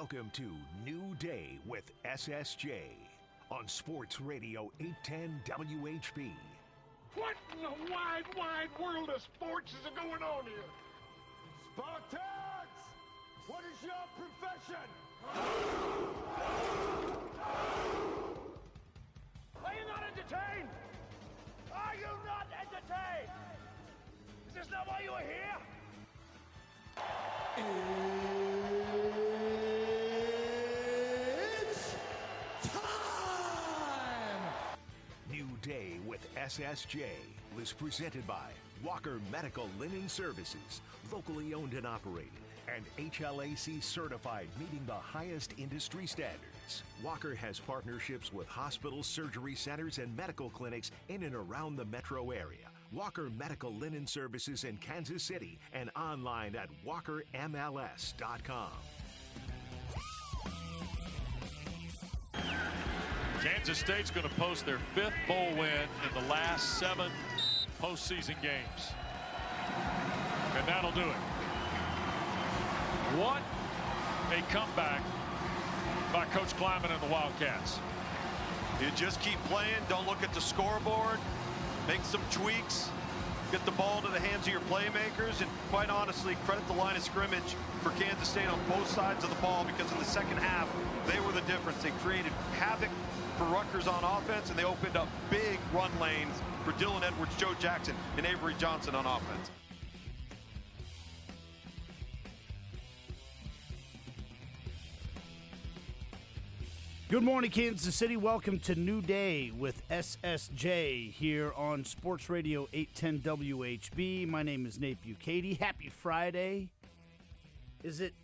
Welcome to New Day with SSJ on Sports Radio 810 WHB. What in the wide, wide world of sports is going on here? Spartans! What is your profession? Are you not entertained? Are you not entertained? Is this not why you are here? It's time! New Day with SSJ is presented by Walker Medical Linen Services, locally owned and operated, and HLAC certified, meeting the highest industry standards. Walker has partnerships with hospitals, surgery centers, and medical clinics in and around the metro area. Walker Medical Linen Services in Kansas City and online at walkermls.com. Kansas State's going to post their fifth bowl win in the last 7 postseason games. And that'll do it. What a comeback by Coach Kleiman and the Wildcats. You just keep playing. Don't look at the scoreboard. Make some tweaks. Get the ball to the hands of your playmakers. And quite honestly, credit the line of scrimmage for Kansas State on both sides of the ball, because in the second half, they were the difference. They created havoc for Rutgers on offense, and they opened up big run lanes for Dylan Edwards, Joe Jackson, and Avery Johnson on offense. Good morning, Kansas City. Welcome to New Day with SSJ here on Sports Radio 810 WHB. My name is Nate Bucati. Happy Friday. Does it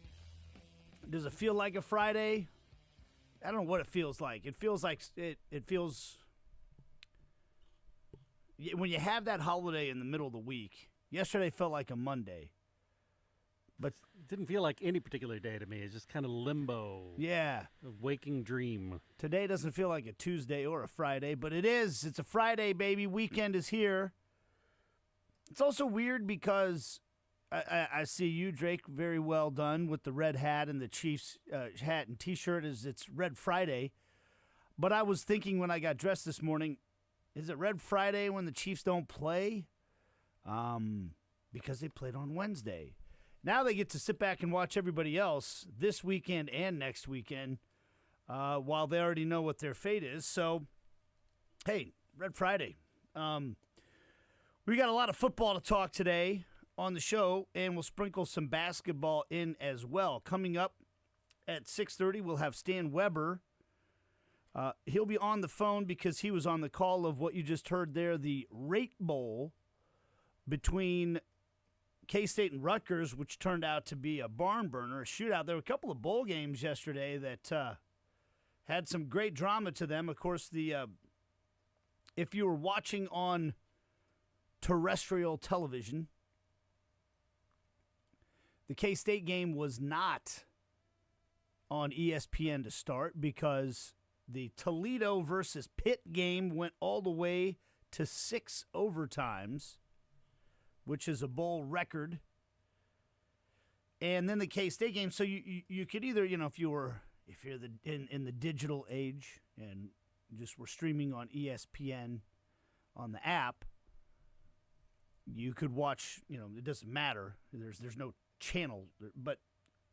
feel like a Friday? I don't know what it feels like. It feels like it feels when you have that holiday in the middle of the week. Yesterday felt like a Monday. But it didn't feel like any particular day to me. It's just kind of limbo. Yeah. A waking dream. Today doesn't feel like a Tuesday or a Friday, but it is. It's a Friday, baby. Weekend is here. It's also weird because I see you, Drake, very well done with the red hat and the Chiefs hat and T-shirt as it's Red Friday. But I was thinking when I got dressed this morning, is it Red Friday when the Chiefs don't play? Because they played on Wednesday. Now they get to sit back and watch everybody else this weekend and next weekend while they already know what their fate is. So, hey, Red Friday. We got a lot of football to talk today on the show, and we'll sprinkle some basketball in as well. Coming up at 6:30, we'll have Stan Weber. He'll be on the phone because he was on the call of what you just heard there, the Rate Bowl between K-State and Rutgers, which turned out to be a barn burner, a shootout. There were a couple of bowl games yesterday that had some great drama to them. Of course, if you were watching on terrestrial television, the K-State game was not on ESPN to start because the Toledo versus Pitt game went all the way to 6 overtimes, which is a bowl record. And then the K-State game. So you could either, if you're in the digital age and just were streaming on ESPN on the app, you could watch, it doesn't matter. There's no channel. But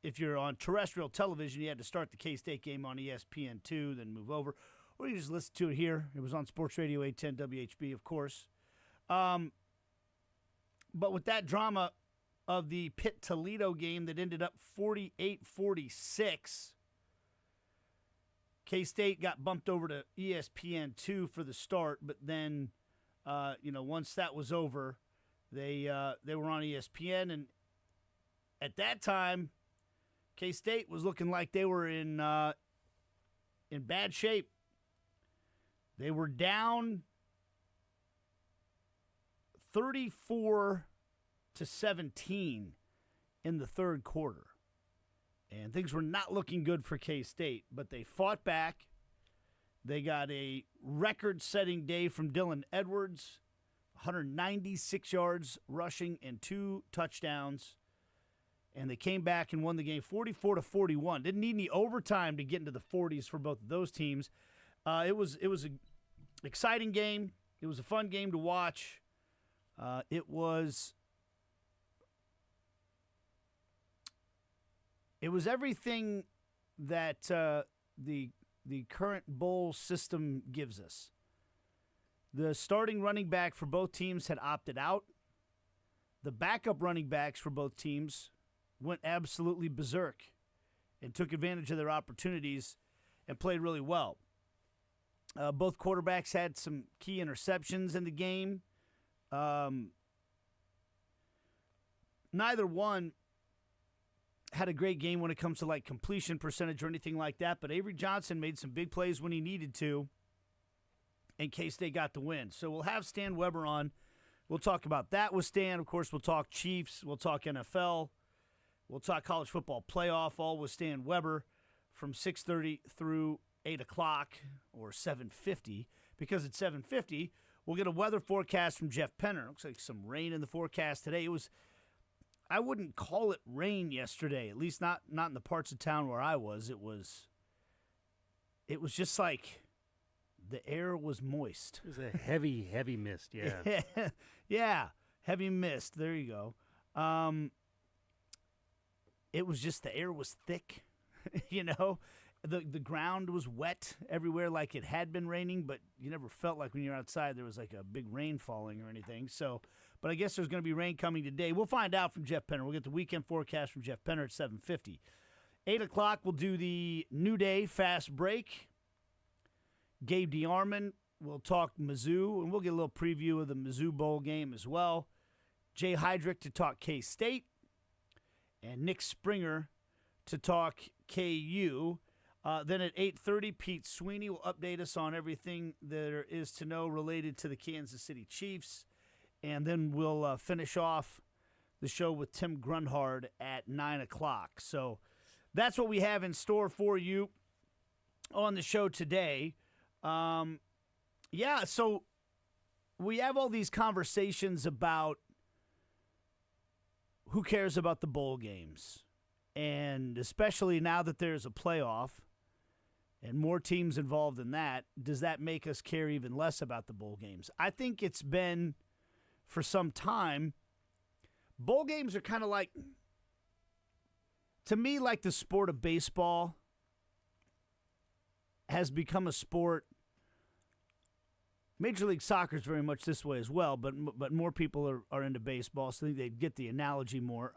if you're on terrestrial television, you had to start the K-State game on ESPN2, then move over. Or you just listen to it here. It was on Sports Radio 810 WHB, of course. But with that drama of the Pitt-Toledo game that ended up 48-46, K-State got bumped over to ESPN2 for the start, but then, once that was over, they were on ESPN, and at that time, K-State was looking like they were in bad shape. They were down 34-17 in the third quarter. And things were not looking good for K-State, but they fought back. They got a record-setting day from Dylan Edwards, 196 yards rushing and 2 touchdowns. and they came back and won the game 44-41. Didn't need any overtime to get into the 40s for both of those teams. It was an exciting game. It was a fun game to watch. It was everything that the current bowl system gives us. The starting running back for both teams had opted out. The backup running backs for both teams went absolutely berserk and took advantage of their opportunities and played really well. Both quarterbacks had some key interceptions in the game. Neither one had a great game when it comes to like completion percentage or anything like that, but Avery Johnson made some big plays when he needed to in case they got the win. So we'll have Stan Weber on. We'll talk about that with Stan. Of course, we'll talk Chiefs. We'll talk NFL. We'll talk college football playoff, all with Stan Weber from 6:30 through 8 o'clock or 7:50. Because it's 7:50, we'll get a weather forecast from Jeff Penner. Looks like some rain in the forecast today. I wouldn't call it rain yesterday, at least not in the parts of town where I was. It was just like the air was moist. It was a heavy, heavy mist, yeah. Yeah, heavy mist. There you go. It was just the air was thick, you know. The ground was wet everywhere like it had been raining, but you never felt like when you're outside there was like a big rain falling or anything. So, but I guess there's going to be rain coming today. We'll find out from Jeff Penner. We'll get the weekend forecast from Jeff Penner at 7:50. 8 o'clock, we'll do the New Day Fast Break. Gabe DeArmond will talk Mizzou, and we'll get a little preview of the Mizzou Bowl game as well. Jay Heydrich to talk K-State, and Nick Springer to talk KU. Then at 8:30, Pete Sweeney will update us on everything there is to know related to the Kansas City Chiefs. And then we'll finish off the show with Tim Grunhard at 9 o'clock. So that's what we have in store for you on the show today. So we have all these conversations about who cares about the bowl games. And especially now that there's a playoff and more teams involved in that, does that make us care even less about the bowl games? I think it's been, for some time, bowl games are kind of like, to me, like the sport of baseball has become a sport. Major League Soccer is very much this way as well, but more people are into baseball, so I think they get the analogy more.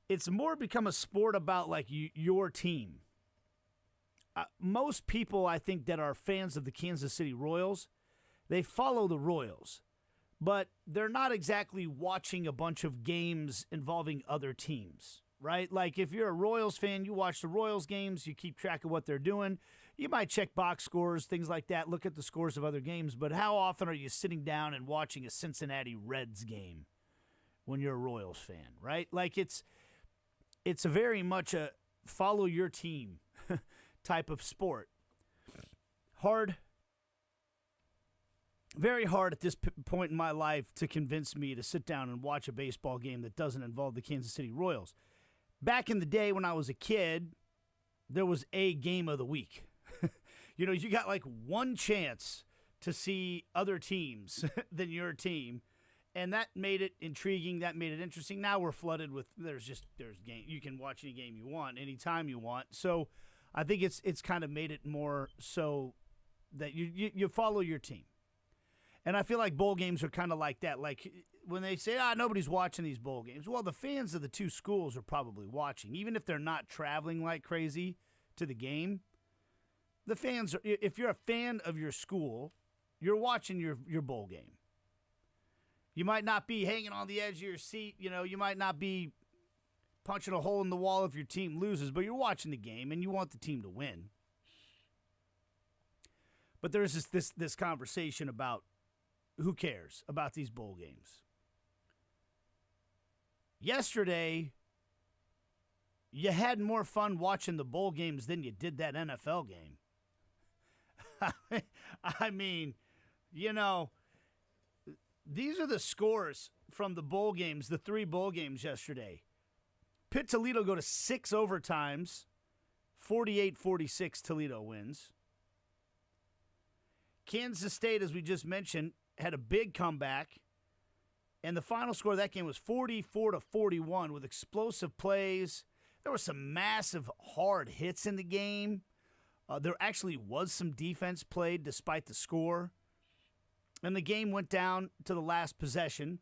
It's more become a sport about like your team. Most people, I think, that are fans of the Kansas City Royals, they follow the Royals, but they're not exactly watching a bunch of games involving other teams, right? Like if you're a Royals fan, you watch the Royals games, you keep track of what they're doing. You might check box scores, things like that, look at the scores of other games, but how often are you sitting down and watching a Cincinnati Reds game when you're a Royals fan, right? Like it's a very much a follow your team type of sport. Very hard at this point in my life to convince me to sit down and watch a baseball game that doesn't involve the Kansas City Royals. Back in the day when I was a kid, there was a game of the week. You know, you got like one chance to see other teams than your team, and that made it intriguing. That made it interesting. Now we're flooded with there's game. You can watch any game you want, anytime you want. So I think it's kind of made it more so that you follow your team. And I feel like bowl games are kind of like that. Like when they say, nobody's watching these bowl games. Well, the fans of the two schools are probably watching, even if they're not traveling like crazy to the game. The fans are, if you're a fan of your school, you're watching your bowl game. You might not be hanging on the edge of your seat. You know, you might not be punching a hole in the wall if your team loses, but you're watching the game and you want the team to win. But there's this conversation about who cares about these bowl games. Yesterday, you had more fun watching the bowl games than you did that NFL game. I mean, you know, these are the scores from the bowl games, the 3 bowl games yesterday. Pitt-Toledo go to 6 overtimes. 48-46, Toledo wins. Kansas State, as we just mentioned, had a big comeback. And the final score of that game was 44-41 with explosive plays. There were some massive hard hits in the game. There actually was some defense played despite the score. And the game went down to the last possession.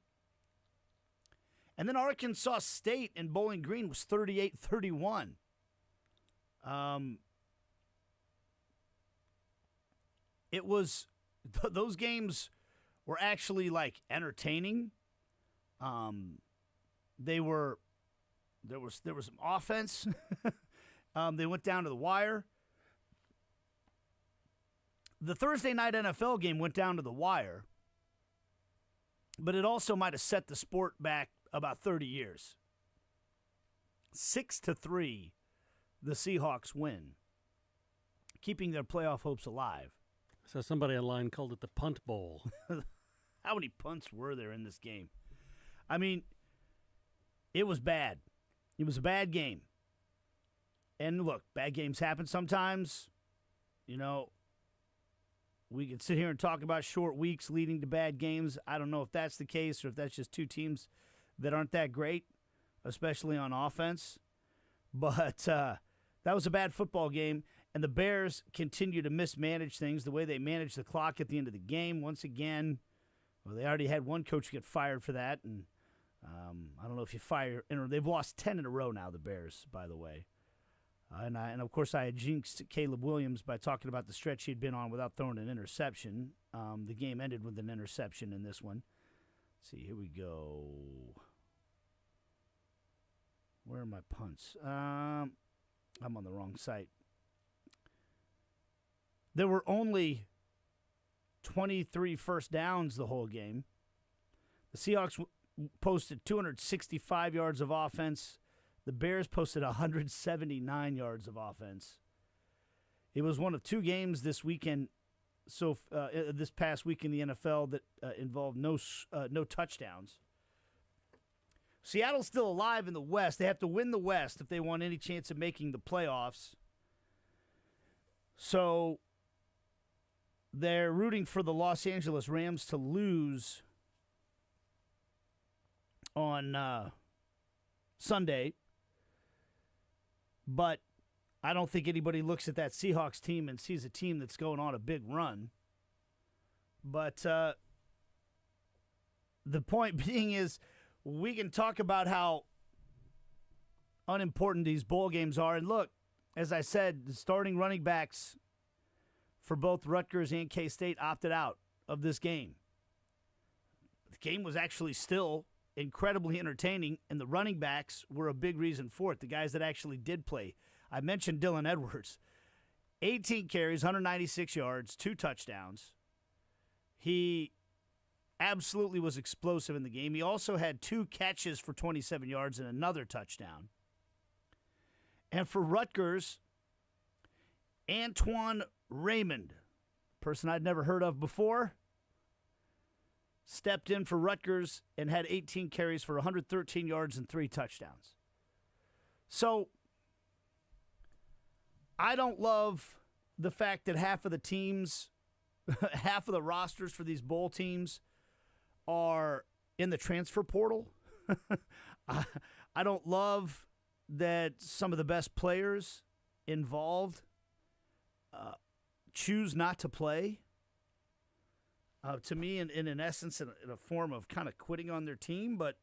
And then Arkansas State in Bowling Green was 38-31. It was those games were actually like entertaining. There was some offense. They went down to the wire. The Thursday night NFL game went down to the wire, but it also might have set the sport back about 30 years. 6-3, the Seahawks win, keeping their playoff hopes alive. So somebody online called it the Punt Bowl. How many punts were there in this game? I mean, it was bad. It was a bad game. And look, bad games happen sometimes. You know, we can sit here and talk about short weeks leading to bad games. I don't know if that's the case or if that's just two teams that aren't that great, especially on offense. But that was a bad football game, and the Bears continue to mismanage things the way they managed the clock at the end of the game. Once again, well, they already had one coach get fired for that, and I don't know if you fire. They've lost 10 in a row now, the Bears, by the way. And of course, I had jinxed Caleb Williams by talking about the stretch he'd been on without throwing an interception. The game ended with an interception in this one. Let's see, here we go. Where are my punts? I'm on the wrong site. There were only 23 first downs the whole game. The Seahawks posted 265 yards of offense. The Bears posted 179 yards of offense. It was one of two games this weekend, this past week in the NFL that involved no touchdowns. Seattle's still alive in the West. They have to win the West if they want any chance of making the playoffs. So they're rooting for the Los Angeles Rams to lose on Sunday. But I don't think anybody looks at that Seahawks team and sees a team that's going on a big run. But the point being is we can talk about how unimportant these bowl games are. And look, as I said, the starting running backs for both Rutgers and K-State opted out of this game. The game was actually still incredibly entertaining, and the running backs were a big reason for it, the guys that actually did play. I mentioned Dylan Edwards. 18 carries, 196 yards, 2 touchdowns. He absolutely was explosive in the game. He also had 2 catches for 27 yards and another touchdown. And for Rutgers, Antoine Raymond, person I'd never heard of before, stepped in for Rutgers and had 18 carries for 113 yards and 3 touchdowns. So I don't love the fact that half of the teams, half of the rosters for these bowl teams are in the transfer portal. I don't love that some of the best players involved choose not to play. To me, in an essence, in a form of kind of quitting on their team, but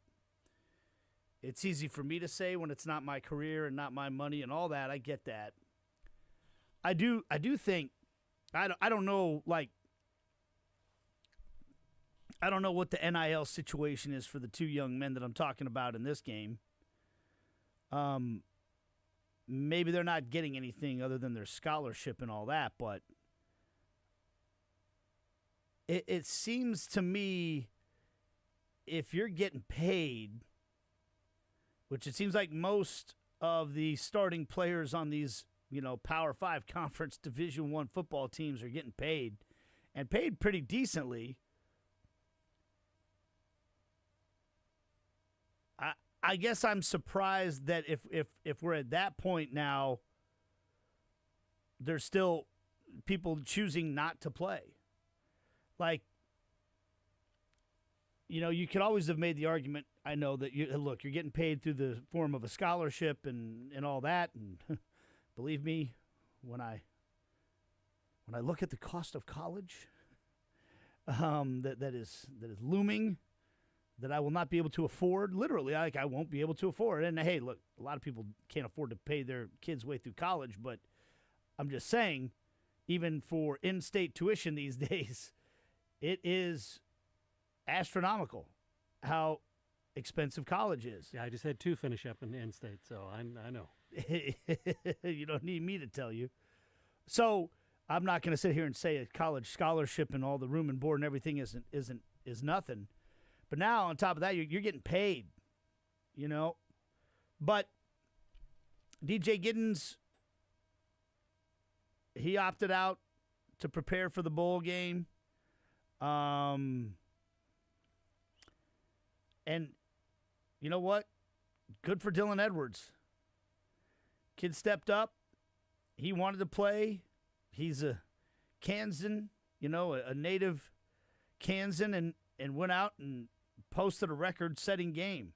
it's easy for me to say when it's not my career and not my money and all that. I get that. I do think I don't know, like, I don't know what the NIL situation is for the 2 young men that I'm talking about in this game. Maybe they're not getting anything other than their scholarship and all that, but it seems to me if you're getting paid, which it seems like most of the starting players on these, Power 5 conference Division I football teams are getting paid, and paid pretty decently. I guess I'm surprised that if we're at that point now, there's still people choosing not to play. Like, you could always have made the argument, I know, that you're getting paid through the form of a scholarship and all that. And believe me, when I look at the cost of college, that is looming, that I will not be able to afford. Literally, I won't be able to afford. And hey, look, a lot of people can't afford to pay their kids' way through college, but I'm just saying, even for in-state tuition these days, it is astronomical how expensive college is. Yeah, I just had 2 finish up in in-state, so I know. You don't need me to tell you. So I'm not going to sit here and say a college scholarship and all the room and board and everything is nothing. But now on top of that, you're getting paid, But DJ Giddens, he opted out to prepare for the bowl game. And you know what? Good for Dylan Edwards. Kid stepped up. He wanted to play. He's a Kansan, a native Kansan, and went out and posted a record-setting game.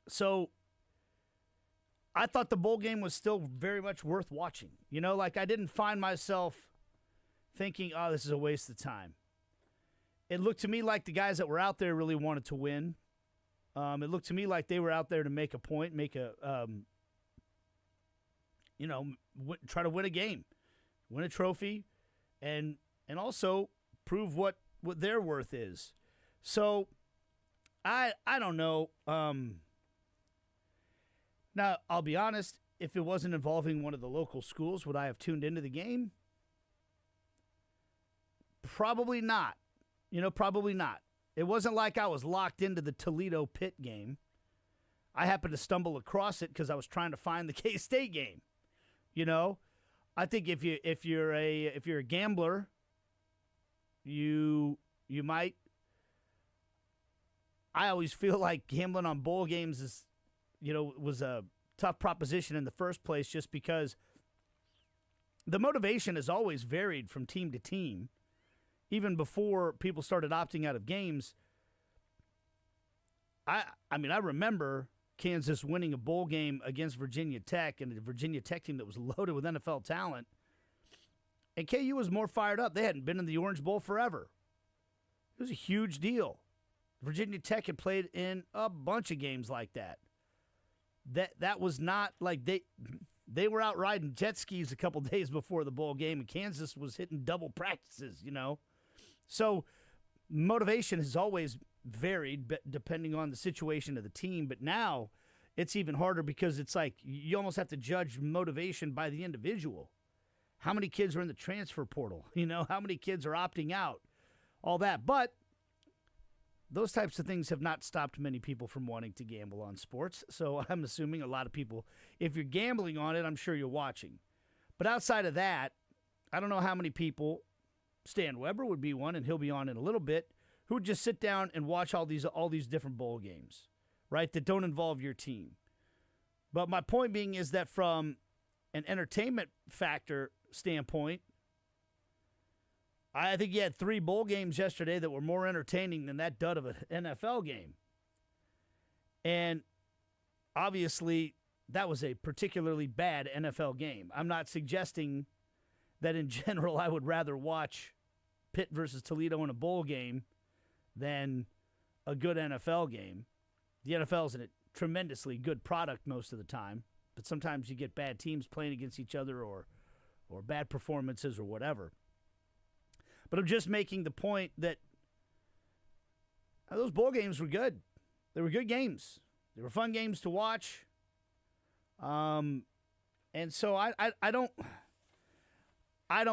So I thought the bowl game was still very much worth watching. I didn't find myself thinking, oh, this is a waste of time. It looked to me like the guys that were out there really wanted to win. It looked to me like they were out there to make a point, try to win a game, win a trophy, and also prove what their worth is. So I don't know. Now, I'll be honest, if it wasn't involving one of the local schools, would I have tuned into the game? Probably not. Probably not. It wasn't like I was locked into the Toledo Pitt game. I happened to stumble across it because I was trying to find the K-State game. I think if you're a gambler, you might. I always feel like gambling on bowl games is, was a tough proposition in the first place, just because the motivation has always varied from team to team. Even before people started opting out of games, I remember Kansas winning a bowl game against Virginia Tech, and a Virginia Tech team that was loaded with NFL talent. And KU was more fired up. They hadn't been in the Orange Bowl forever. It was a huge deal. Virginia Tech had played in a bunch of games like that. That was not like they were out riding jet skis a couple days before the bowl game, and Kansas was hitting double practices, So motivation has always varied depending on the situation of the team, but now it's even harder because it's like you almost have to judge motivation by the individual. How many kids are in the transfer portal? How many kids are opting out? All that. But those types of things have not stopped many people from wanting to gamble on sports. So I'm assuming a lot of people, if you're gambling on it, I'm sure you're watching. But outside of that, I don't know how many people, Stan Weber would be one, and he'll be on in a little bit, who would just sit down and watch all these different bowl games, right, that don't involve your team. But my point being is that from an entertainment factor standpoint, I think you had 3 bowl games yesterday that were more entertaining than that dud of an NFL game. And obviously, that was a particularly bad NFL game. I'm not suggesting that in general I would rather watch Pitt versus Toledo in a bowl game than a good NFL game. The NFL is a tremendously good product most of the time, but sometimes you get bad teams playing against each other or bad performances or whatever. But I'm just making the point that those bowl games were good. They were good games. They were fun games to watch. And so I don't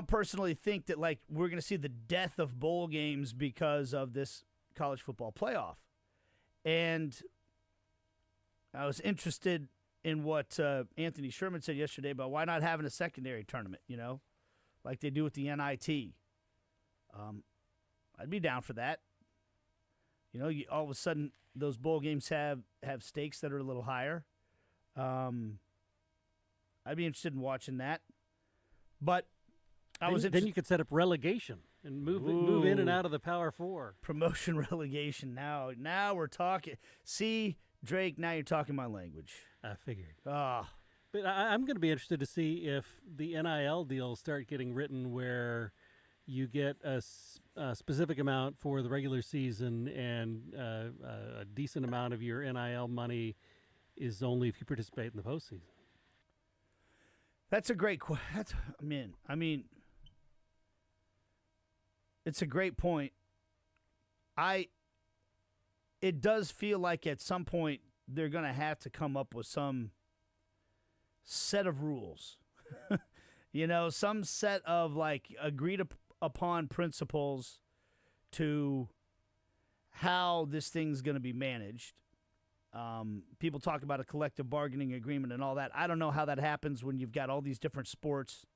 personally think that like we're going to see the death of bowl games because of this college football playoff. And I was interested in what Anthony Sherman said yesterday about why not having a secondary tournament, like they do with the NIT. I'd be down for that. All of a sudden those bowl games have stakes that are a little higher. I'd be interested in watching that. But then you could set up relegation and move in and out of the Power Four. Promotion relegation. Now we're talking. See, Drake, now you're talking my language. I figured. Oh. But I'm going to be interested to see if the NIL deals start getting written where you get a specific amount for the regular season and a decent amount of your NIL money is only if you participate in the postseason. That's a great question. I mean, it's a great point. It does feel like at some point they're going to have to come up with some set of rules. Some set of agreed upon principles to how this thing's going to be managed. People talk about a collective bargaining agreement and all that. I don't know how that happens when you've got all these different sports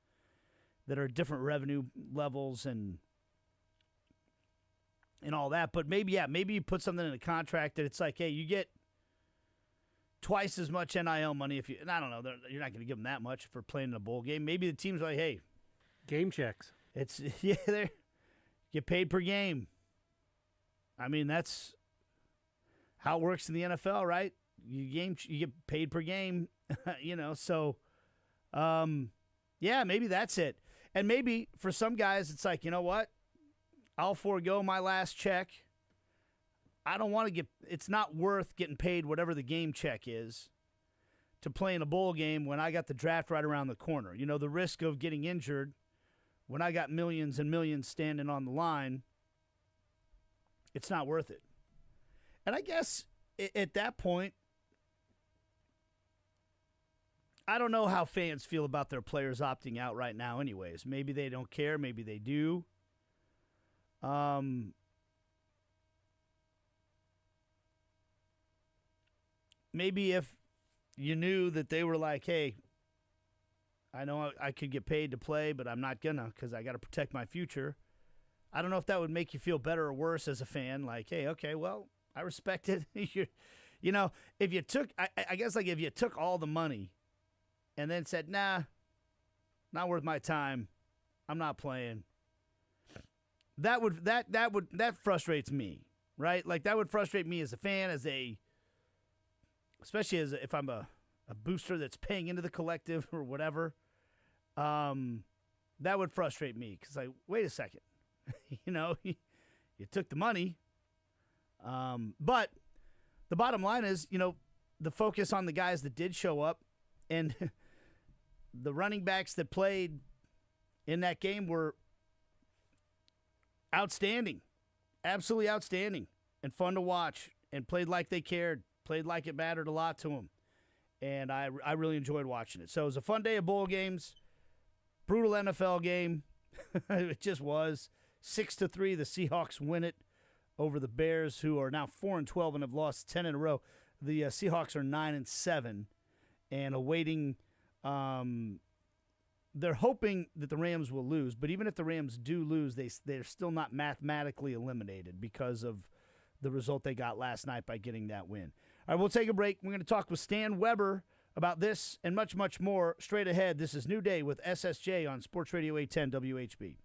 that are different revenue levels and all that. But maybe you put something in a contract that it's like, hey, you get twice as much NIL money if you. And I don't know, you're not going to give them that much for playing in a bowl game. Maybe the team's like, hey, game checks. It's they get paid per game. I mean, that's how it works in the NFL, right? You get paid per game, So, maybe that's it. And maybe for some guys, it's like, you know what? I'll forego my last check. I don't want to it's not worth getting paid whatever the game check is to play in a bowl game when I got the draft right around the corner. The risk of getting injured when I got millions and millions standing on the line, it's not worth it. And I guess at that point, I don't know how fans feel about their players opting out right now anyways. Maybe they don't care. Maybe they do. Maybe if you knew that they were like, hey, I know I could get paid to play, but I'm not going to because I got to protect my future. I don't know if that would make you feel better or worse as a fan. Like, hey, okay, well, I respect it. If you took, I guess if you took all the money and then said, nah, not worth my time, I'm not playing. That frustrates me, right? Like that would frustrate me as a fan, especially if I'm a booster that's paying into the collective or whatever. That would frustrate me because wait a second, you took the money. But the bottom line is, the focus on the guys that did show up and the running backs that played in that game were outstanding, absolutely outstanding and fun to watch and played like they cared, played like it mattered a lot to them. And I really enjoyed watching it. So it was a fun day of bowl games, brutal NFL game. It just was 6-3. The Seahawks win it over the Bears, who are now 4-12 and have lost 10 in a row. The Seahawks are 9-7 and awaiting. They're hoping that the Rams will lose, but even if the Rams do lose, they're still not mathematically eliminated because of the result they got last night by getting that win. All right, we'll take a break. We're going to talk with Stan Weber about this and much, much more straight ahead. This is New Day with SSJ on Sports Radio 810 WHB.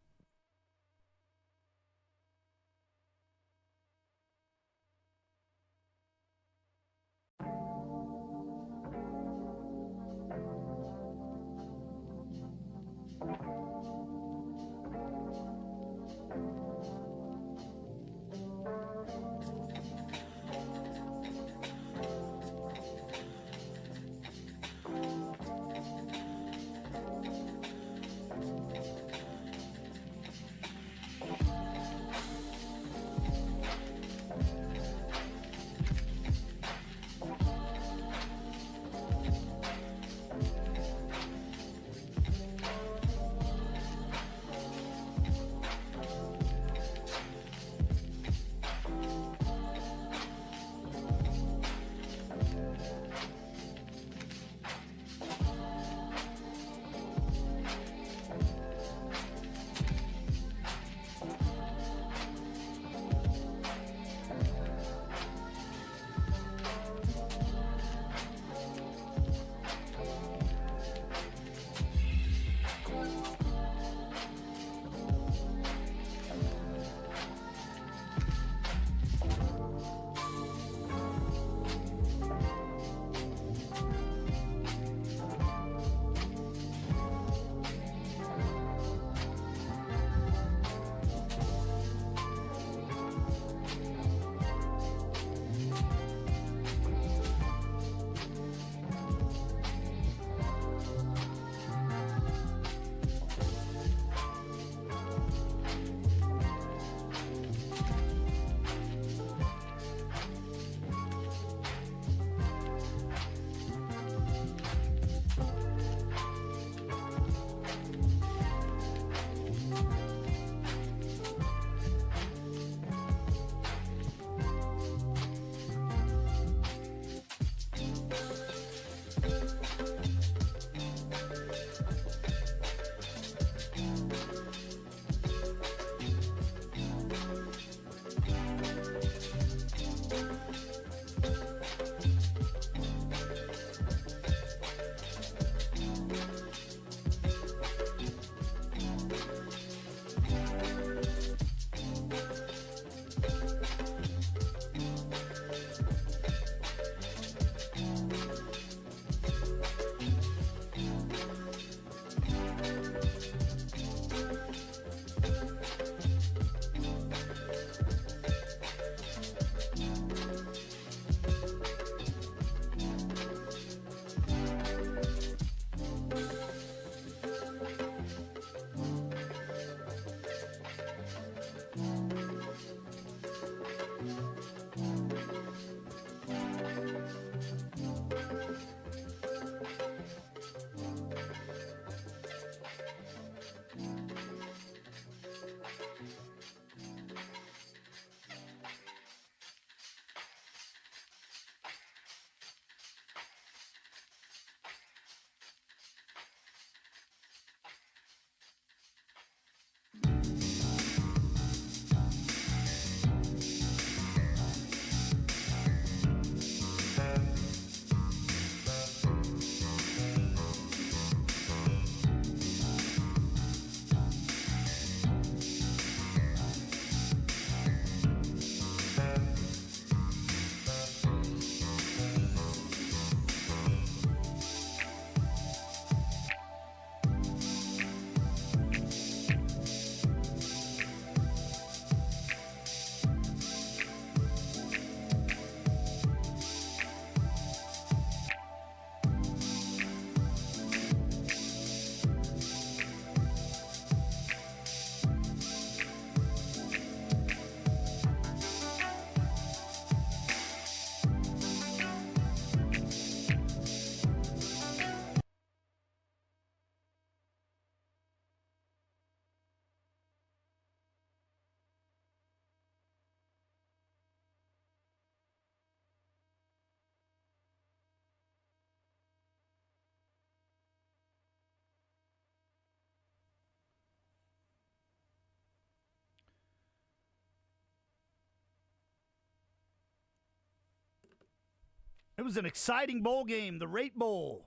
It was an exciting bowl game, the Rate Bowl.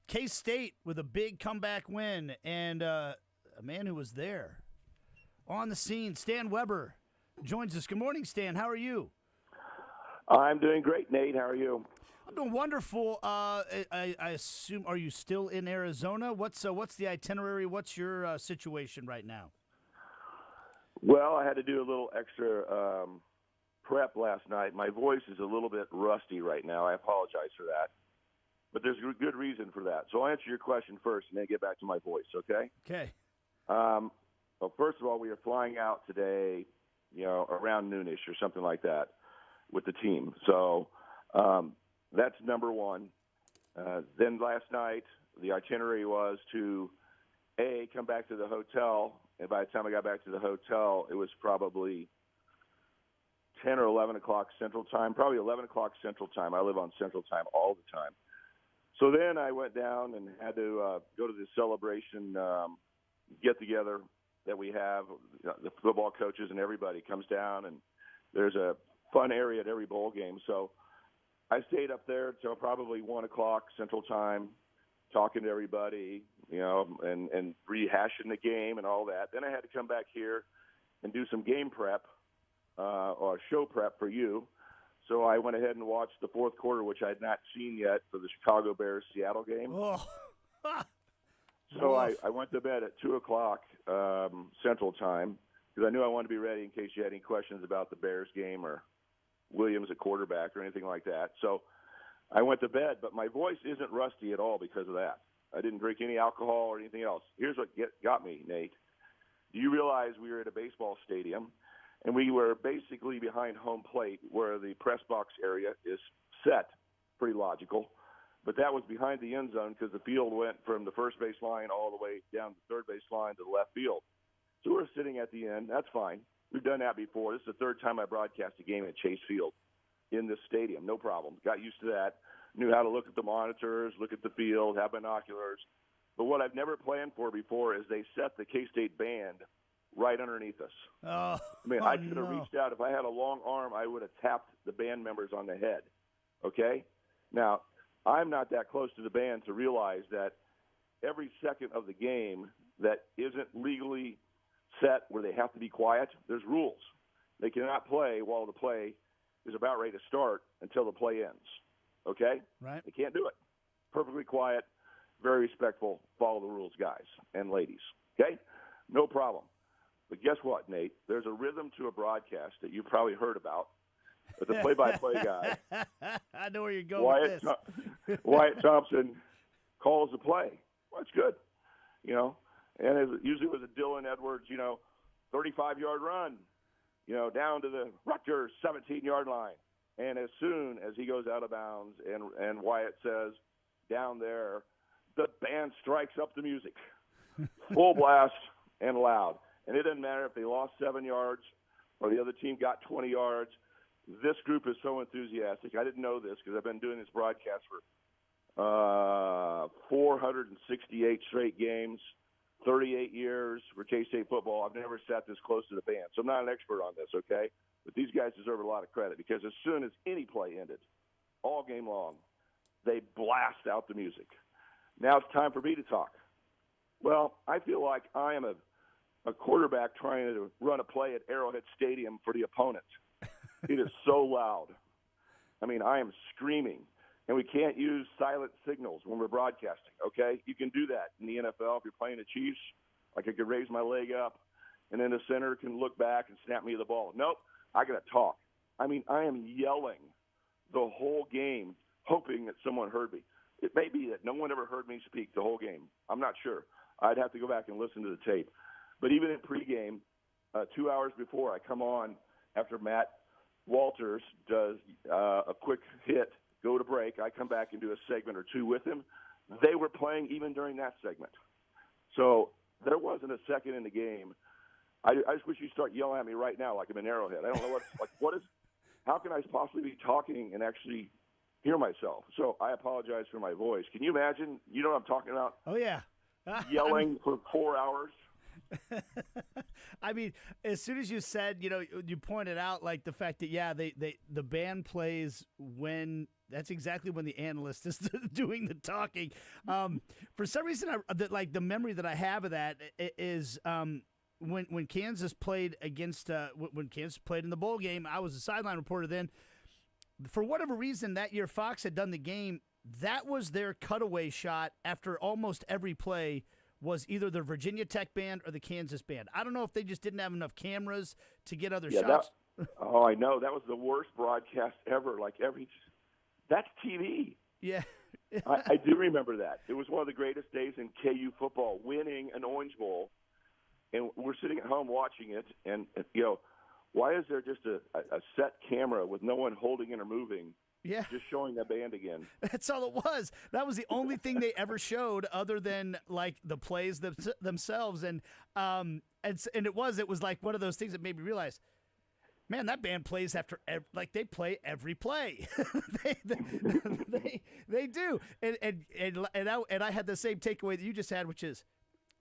K-State with a big comeback win, and a man who was there on the scene, Stan Weber, joins us. Good morning, Stan. How are you? I'm doing great, Nate. How are you? I'm doing wonderful. I assume, are you still in Arizona? What's the itinerary? What's your situation right now? Well, I had to do a little extra prep last night. My voice is a little bit rusty right now. I apologize for that. But there's a good reason for that. So I'll answer your question first and then get back to my voice, okay? Okay. Well, first of all, we are flying out today, around noonish or something like that with the team. So that's number one. Then last night, the itinerary was to, come back to the hotel. And by the time I got back to the hotel, it was probably 10 or 11 o'clock Central Time, probably 11 o'clock Central Time. I live on Central Time all the time. So then I went down and had to go to the celebration get-together that we have. The football coaches and everybody comes down, and there's a fun area at every bowl game. So I stayed up there till probably 1 o'clock Central Time, talking to everybody, and rehashing the game and all that. Then I had to come back here and do some game prep or show prep for you. So I went ahead and watched the fourth quarter, which I had not seen yet, for the Chicago Bears-Seattle game. Oh. So I went to bed at 2 o'clock Central Time because I knew I wanted to be ready in case you had any questions about the Bears game or Williams at quarterback or anything like that. So I went to bed, but my voice isn't rusty at all because of that. I didn't drink any alcohol or anything else. Here's what got me, Nate. Do you realize we were at a baseball stadium, and we were basically behind home plate where the press box area is set? Pretty logical. But that was behind the end zone because the field went from the first base line all the way down the third base line to the left field. So we're sitting at the end. That's fine. We've done that before. This is the third time I broadcast a game at Chase Field in this stadium. No problem. Got used to that. Knew how to look at the monitors, look at the field, have binoculars. But what I've never planned for before is they set the K-State band right underneath us. Oh, I should have reached out. If I had a long arm, I would have tapped the band members on the head. Okay? Now, I'm not that close to the band to realize that every second of the game that isn't legally set where they have to be quiet, there's rules. They cannot play while the play is about ready to start until the play ends. Okay? Right. They can't do it. Perfectly quiet, very respectful, follow the rules, guys and ladies. Okay? No problem. But guess what, Nate? There's a rhythm to a broadcast that you probably heard about. But the play-by-play guy, I know where you're going with this. Wyatt Thompson calls the play. Well, that's good, And usually it was a Dylan Edwards, 35-yard run, down to the Rutgers 17-yard line. And as soon as he goes out of bounds and Wyatt says, down there, the band strikes up the music. Full blast and loud. And it doesn't matter if they lost 7 yards or the other team got 20 yards. This group is so enthusiastic. I didn't know this because I've been doing this broadcast for 468 straight games, 38 years for K-State football. I've never sat this close to the band. So I'm not an expert on this, okay? But these guys deserve a lot of credit because as soon as any play ended, all game long, they blast out the music. Now it's time for me to talk. Well, I feel like I am a quarterback trying to run a play at Arrowhead Stadium for the opponent. It is so loud. I am screaming. And we can't use silent signals when we're broadcasting, okay? You can do that in the NFL if you're playing the Chiefs. Like I could raise my leg up, and then the center can look back and snap me the ball. Nope, I got to talk. I am yelling the whole game, hoping that someone heard me. It may be that no one ever heard me speak the whole game. I'm not sure. I'd have to go back and listen to the tape. But even in pregame, 2 hours before I come on after Matt Walters does a quick hit, go to break, I come back and do a segment or two with him. They were playing even during that segment. So there wasn't a second in the game. I just wish you'd start yelling at me right now like I'm in Arrowhead. I don't know how can I possibly be talking and actually hear myself? So I apologize for my voice. Can you imagine? You know what I'm talking about? Oh, yeah. Yelling for 4 hours. As soon as you said, you pointed out like the fact that the band plays when That's exactly when the analyst is doing the talking. For some reason, the memory that I have of that is when Kansas played against when Kansas played in the bowl game. I was a sideline reporter then. For whatever reason, that year Fox had done the game. That was their cutaway shot after almost every play was either the Virginia Tech band or the Kansas band. I don't know if they just didn't have enough cameras to get other shots. I know. That was the worst broadcast ever. That's TV. Yeah. I do remember that. It was one of the greatest days in KU football, winning an Orange Bowl. And we're sitting at home watching it, and why is there just a set camera with no one holding it or moving? Yeah, just showing that band again. That's all it was. That was the only thing they ever showed, other than the plays themselves. And it was like one of those things that made me realize, man, that band plays after they play every play. they do. And I had the same takeaway that you just had, which is,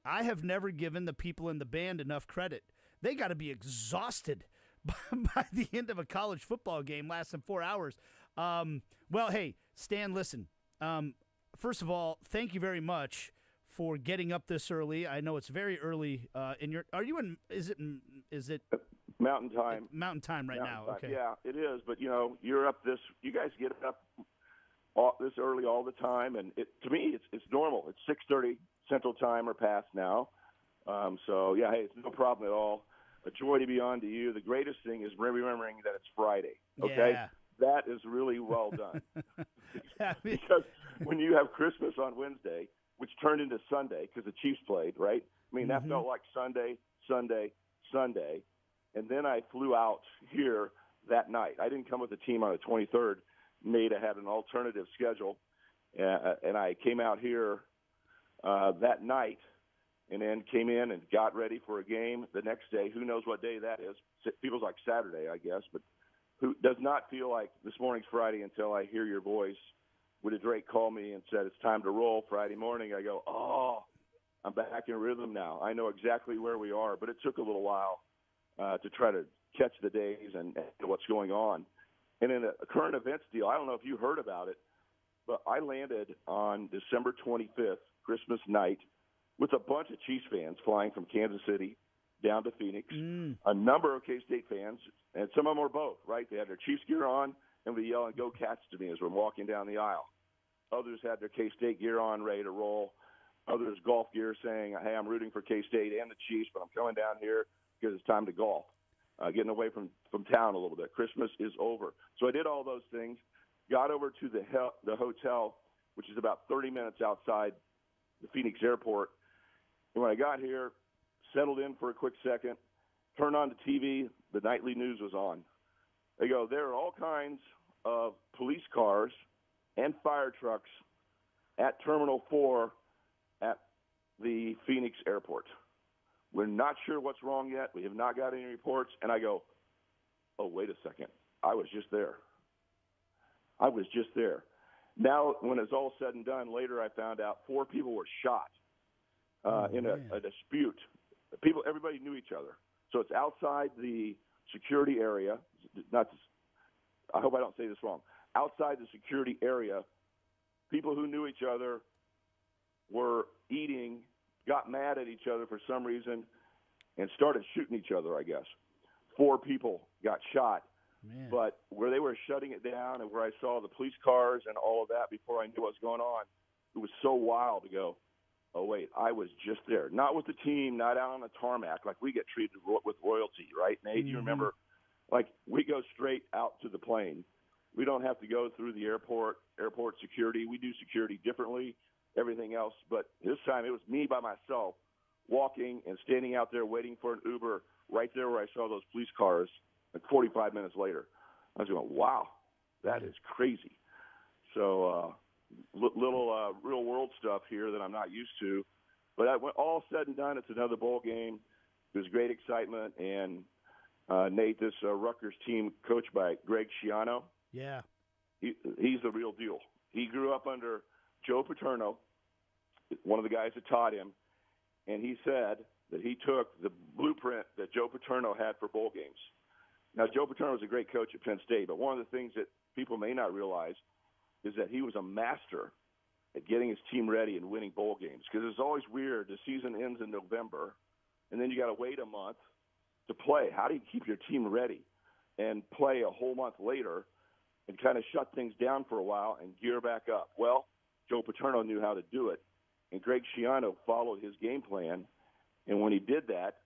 I have never given the people in the band enough credit. They got to be exhausted by the end of a college football game lasting 4 hours. Well, hey, Stan, listen. First of all, thank you very much for getting up this early. I know it's very early in your. Are you in? Is it Mountain Time? Mountain Time now. Time. Okay. Yeah, it is. But you're up this. You guys get up this early all the time, and to me, it's normal. It's 6:30 Central Time or past now. So yeah, hey, it's no problem at all. A joy to be on to you. The greatest thing is remembering that it's Friday. Okay. Yeah. That is really well done. Because when you have Christmas on Wednesday, which turned into Sunday because the Chiefs played, right? I mean, that felt like Sunday. And then I flew out here that night. I didn't come with the team on the 23rd. Nada had an alternative schedule. And I came out here that night and then came in and got ready for a game the next day. Who knows what day that is? It feels like Saturday, I guess, but who does not feel like this morning's Friday until I hear your voice. Would Drake call me and said, it's time to roll Friday morning? I go, I'm back in rhythm now. I know exactly where we are, but it took a little while to try to catch the days and what's going on. And in a current events deal, I don't know if you heard about it, but I landed on December 25th, Christmas night, with a bunch of Chiefs fans flying from Kansas City down to Phoenix, a number of K-State fans, and some of them were both, right? They had their Chiefs gear on and were yelling, "Go Cats" to me as we're walking down the aisle. Others had their K-State gear on, ready to roll. Others golf gear saying, hey, I'm rooting for K-State and the Chiefs, but I'm coming down here because it's time to golf, getting away from town a little bit. Christmas is over. So I did all those things, got over to the hotel, which is about 30 minutes outside the Phoenix airport. And when I got here, settled in for a quick second, turned on the TV, the nightly news was on. They go, there are all kinds of police cars and fire trucks at Terminal 4 at the Phoenix airport. We're not sure what's wrong yet. We have not got any reports. And I go, oh, wait a second. I was just there. Now, when it's all said and done, later I found out 4 people were shot in a dispute. Everybody knew each other. So it's outside the security area. I hope I don't say this wrong. Outside the security area, people who knew each other were eating, got mad at each other for some reason, and started shooting each other, I guess. 4 people got shot. Man. But where they were shutting it down and where I saw the police cars and all of that before I knew what was going on, it was so wild to go, oh, wait, I was just there. Not with the team, not out on the tarmac like we get treated with royalty, right? Nate, you remember, like we go straight out to the plane. We don't have to go through the airport security. We do security differently, everything else. But this time it was me by myself walking and standing out there waiting for an Uber right there where I saw those police cars. Like 45 minutes later, I was going, wow, that is crazy. So little real world stuff here that I'm not used to. But when all said and done, it's another bowl game. It was great excitement. And Nate, this Rutgers team coached by Greg Schiano, he's the real deal. He grew up under Joe Paterno, one of the guys that taught him, and he said that he took the blueprint that Joe Paterno had for bowl games. Now, Joe Paterno was a great coach at Penn State, but one of the things that people may not realize, is that he was a master at getting his team ready and winning bowl games. Because it's always weird. The season ends in November, and then you got to wait a month to play. How do you keep your team ready and play a whole month later and kind of shut things down for a while and gear back up? Well, Joe Paterno knew how to do it, and Greg Schiano followed his game plan. And when he did that,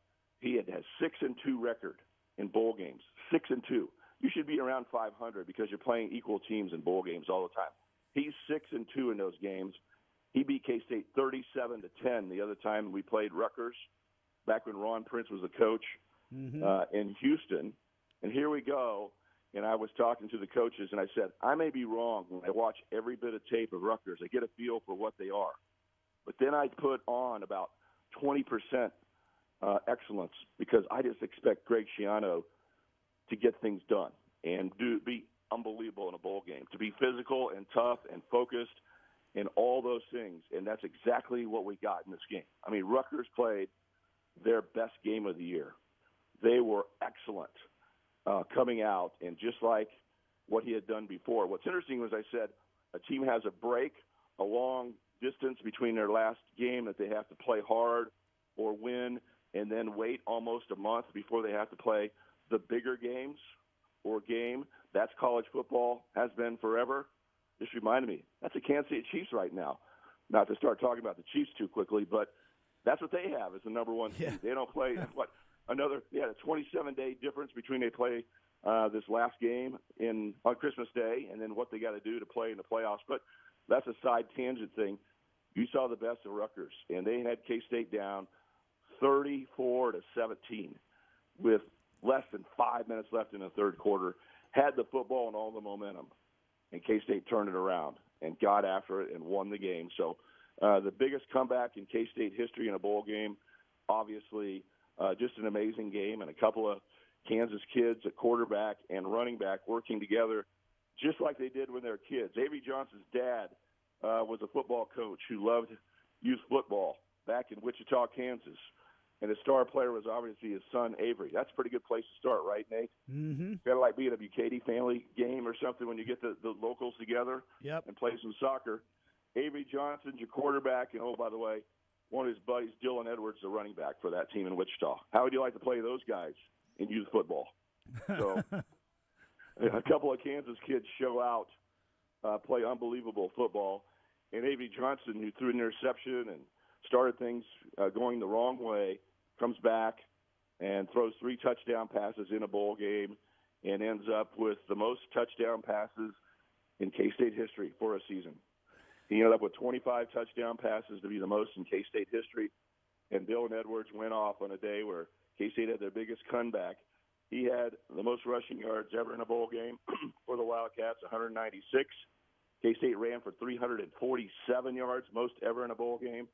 he had a 6-2 record in bowl games. 6-2. You should be around 500 because you're playing equal teams in bowl games all the time. He's 6-2 in those games. He beat K-State 37-10 the other time we played Rutgers, back when Ron Prince was the coach in Houston. And here we go. And I was talking to the coaches, and I said, I may be wrong when I watch every bit of tape of Rutgers. I get a feel for what they are. But then I put on about 20% excellence because I just expect Greg Schiano to get things done and be unbelievable in a bowl game, to be physical and tough and focused and all those things. And that's exactly what we got in this game. I mean, Rutgers played their best game of the year. They were excellent coming out, and just like what he had done before. What's interesting was I said a team has a break, a long distance between their last game that they have to play hard or win, and then wait almost a month before they have to play the bigger games or game. That's college football, has been forever. This reminded me, that's the Kansas City Chiefs right now. Not to start talking about the Chiefs too quickly, but that's what they have as the number one seed. They don't play a 27-day difference between they play this last game on Christmas Day and then what they got to do to play in the playoffs. But that's a side tangent thing. You saw the best of Rutgers, and they had K-State down 34-17 with less than 5 minutes left in the third quarter, had the football and all the momentum, and K-State turned it around and got after it and won the game. So the biggest comeback in K-State history in a bowl game, obviously just an amazing game, and a couple of Kansas kids, a quarterback and running back, working together just like they did when they were kids. Avery Johnson's dad was a football coach who loved youth football back in Wichita, Kansas. And the star player was obviously his son, Avery. That's a pretty good place to start, right, Nate? Mm-hmm. Kind of like being a Bucati family game or something when you get the locals together and play some soccer. Avery Johnson's your quarterback. And, oh, by the way, one of his buddies, Dylan Edwards, the running back for that team in Wichita. How would you like to play those guys in youth football? So a couple of Kansas kids show out, play unbelievable football. And Avery Johnson, who threw an interception and started things going the wrong way, comes back and throws 3 touchdown passes in a bowl game and ends up with the most touchdown passes in K-State history for a season. He ended up with 25 touchdown passes to be the most in K-State history. And Dylan Edwards went off on a day where K-State had their biggest comeback. He had the most rushing yards ever in a bowl game for the Wildcats, 196. K-State ran for 347 yards, most ever in a bowl game.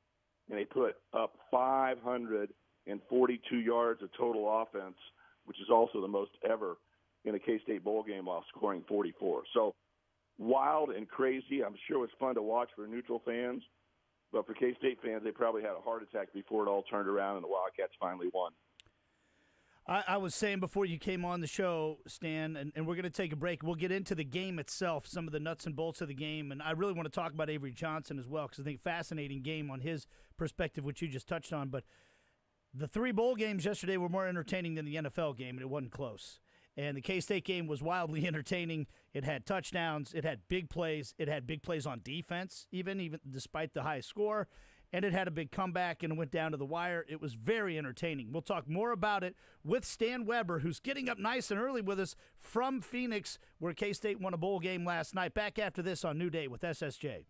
And they put up 542 yards of total offense, which is also the most ever in a K-State bowl game while scoring 44. So wild and crazy. I'm sure it was fun to watch for neutral fans. But for K-State fans, they probably had a heart attack before it all turned around and the Wildcats finally won. I was saying before you came on the show, Stan, and we're going to take a break. We'll get into the game itself, some of the nuts and bolts of the game, and I really want to talk about Avery Johnson as well because I think fascinating game on his perspective, which you just touched on. But the 3 bowl games yesterday were more entertaining than the NFL game, and it wasn't close. And the K-State game was wildly entertaining. It had touchdowns. It had big plays. It had big plays on defense, even despite the high score. And it had a big comeback and it went down to the wire. It was very entertaining. We'll talk more about it with Stan Weber, who's getting up nice and early with us from Phoenix, where K-State won a bowl game last night. Back after this on New Day with SSJ.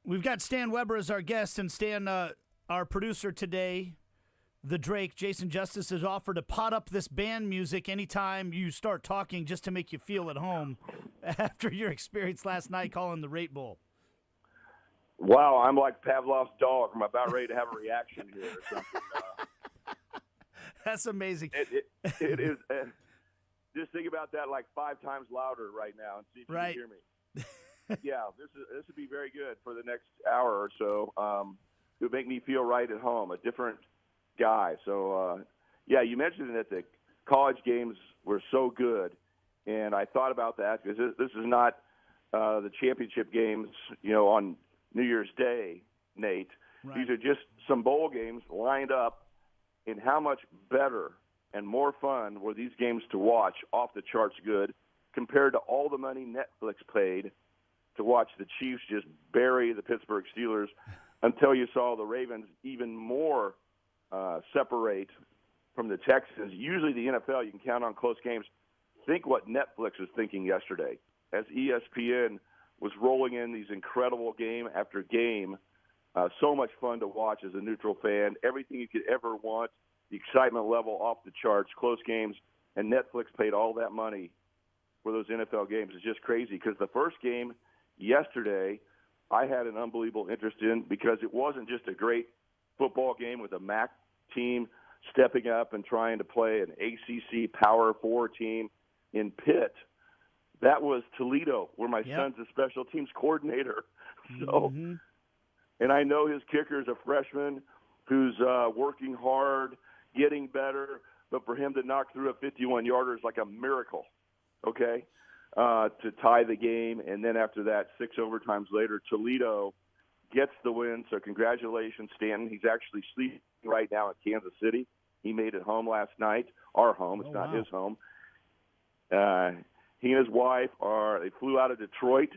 We've got Stan Weber as our guest, and Stan, our producer today, the Drake, Jason Justice, has offered to pot up this band music anytime you start talking just to make you feel at home after your experience last night calling the Rate Bowl. Wow, I'm like Pavlov's dog. I'm about ready to have a reaction here or something. That's amazing. It is. Just think about that like 5 times louder right now and see if you can hear me. Yeah, this would be very good for the next hour or so. It would make me feel right at home, a different guy. So, yeah, you mentioned that the college games were so good, and I thought about that because this is not the championship games, on New Year's Day, Nate. Right. These are just some bowl games lined up, and how much better and more fun were these games to watch, off the charts good, compared to all the money Netflix paid to watch the Chiefs just bury the Pittsburgh Steelers until you saw the Ravens even more separate from the Texans. Usually the NFL, you can count on close games. Think what Netflix was thinking yesterday as ESPN was rolling in these incredible game after game. So much fun to watch as a neutral fan. Everything you could ever want, the excitement level off the charts, close games, and Netflix paid all that money for those NFL games. It's just crazy because the first game yesterday I had an unbelievable interest in because it wasn't just a great football game with a MAC team stepping up and trying to play an ACC Power 4 team in Pitt. That was Toledo, where my son's a special teams coordinator. So, and I know his kicker is a freshman who's working hard, getting better, but for him to knock through a 51-yarder is like a miracle, okay, to tie the game. And then after that, 6 overtimes later, Toledo gets the win. So congratulations, Stanton. He's actually sleeping right now in Kansas City. He made it home last night, our home. It's not his home. He and his wife they flew out of Detroit,